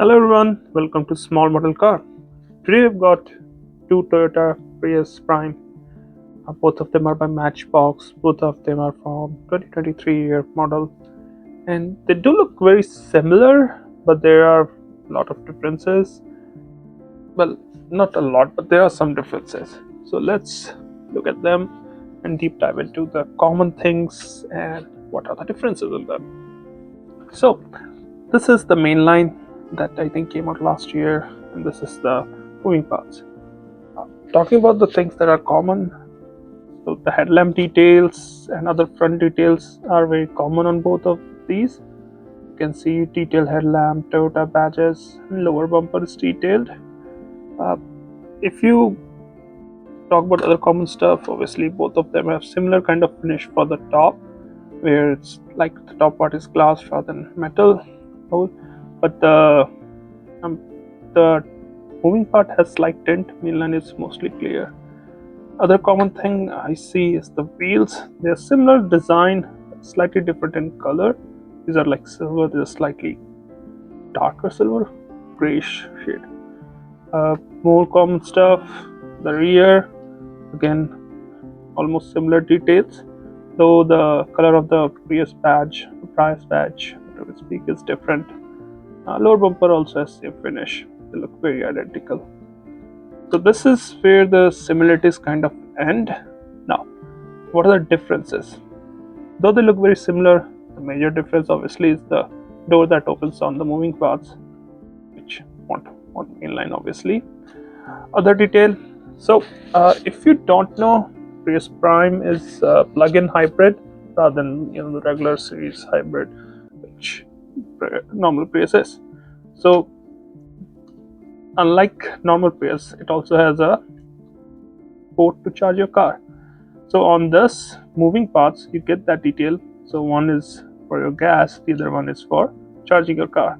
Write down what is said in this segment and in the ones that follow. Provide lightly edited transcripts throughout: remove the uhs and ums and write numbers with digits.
Hello everyone, welcome to Small Model Car. Today we've got two Toyota Prius Prime. Both of them are by Matchbox. Both of them are from 2023 year model, and they do look very similar, but there are a lot of differences. Well, not a lot, but there are some differences. So let's look at them and deep dive into the common things and what are the differences in them. So this is the Mainline that I think came out last year, and this is the moving parts. Talking about the things that are common, so the headlamp details and other front details are very common on both of these. You can see detailed headlamp, Toyota badges, and lower bumper is detailed. Uh, if you talk about other common stuff, obviously both of them have similar kind of finish for the top, where it's like the top part is glass rather than metal. But um, the moving part has slight tint. Mainline is mostly clear. Other common thing I see is the wheels. They're similar design, slightly different in color. These are like silver. They're slightly darker silver, grayish shade. More common stuff. The rear, again, almost similar details, though the color of the Prius badge, whatever we speak, is different. Lower bumper also has same finish. They look very identical. So this is where the similarities kind of end. Now, what are the differences? Though they look very similar, the major difference obviously is the door that opens on the moving parts, which won't mainline obviously. Other detail. So if you don't know, Prius Prime is a plug-in hybrid rather than the regular series hybrid, which normal Prius is. So unlike normal Prius, it also has a port to charge your car. So on this moving parts, you get that detail. So one is for your gas, the other one is for charging your car.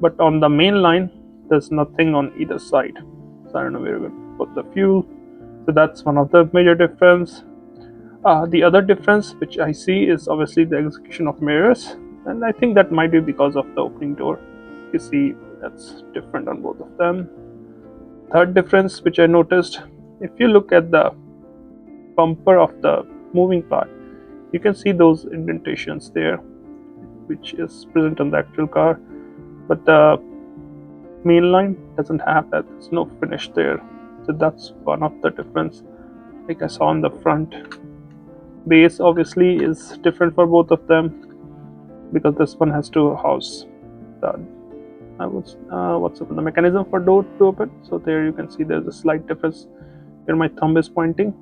But on the main line, there's nothing on either side. So I don't know where we're going to put the fuel. So that's one of the major difference. The other difference which I see is obviously the execution of mirrors, and I think that might be because of the opening door. You see that's different on both of them. Third difference which I noticed, if you look at the bumper of the moving part, you can see those indentations there, which is present on the actual car, but the mainline doesn't have that. There's no finish there. So that's one of the difference. Like I saw on the front, base obviously is different for both of them, because this one has to house the the mechanism for door to open. So there you can see there's a slight difference where my thumb is pointing.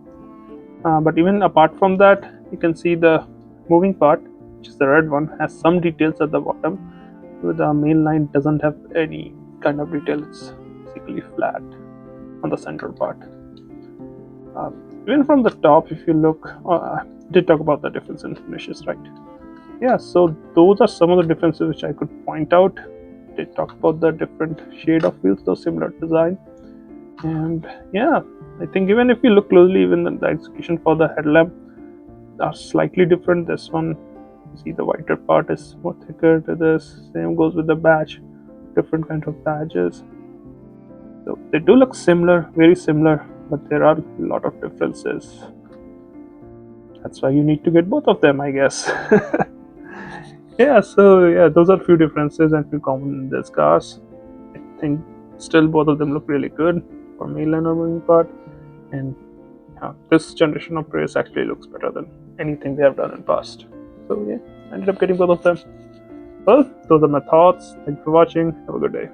But even apart from that, you can see the moving part, which is the red one, has some details at the bottom. The main line doesn't have any kind of detail. It's basically flat on the central part. Even from the top, if you look, I did talk about the difference in finishes, right? Yeah, so those are some of the differences which I could point out. Did talk about the different shade of wheels, though similar design. And yeah, I think even if you look closely, even the execution for the headlamp are slightly different. This one, you see the whiter part is more thicker to this. Same goes with the badge, different kind of badges. So they do look similar, very similar, but there are a lot of differences. That's why you need to get both of them, I guess. Yeah, so yeah, those are few differences and few common in these cars. I think still both of them look really good for mainline or moving part, and this generation of Prius actually looks better than anything they have done in past. So yeah, I ended up getting both of them. Well, those are my thoughts. Thank you for watching. Have a good day.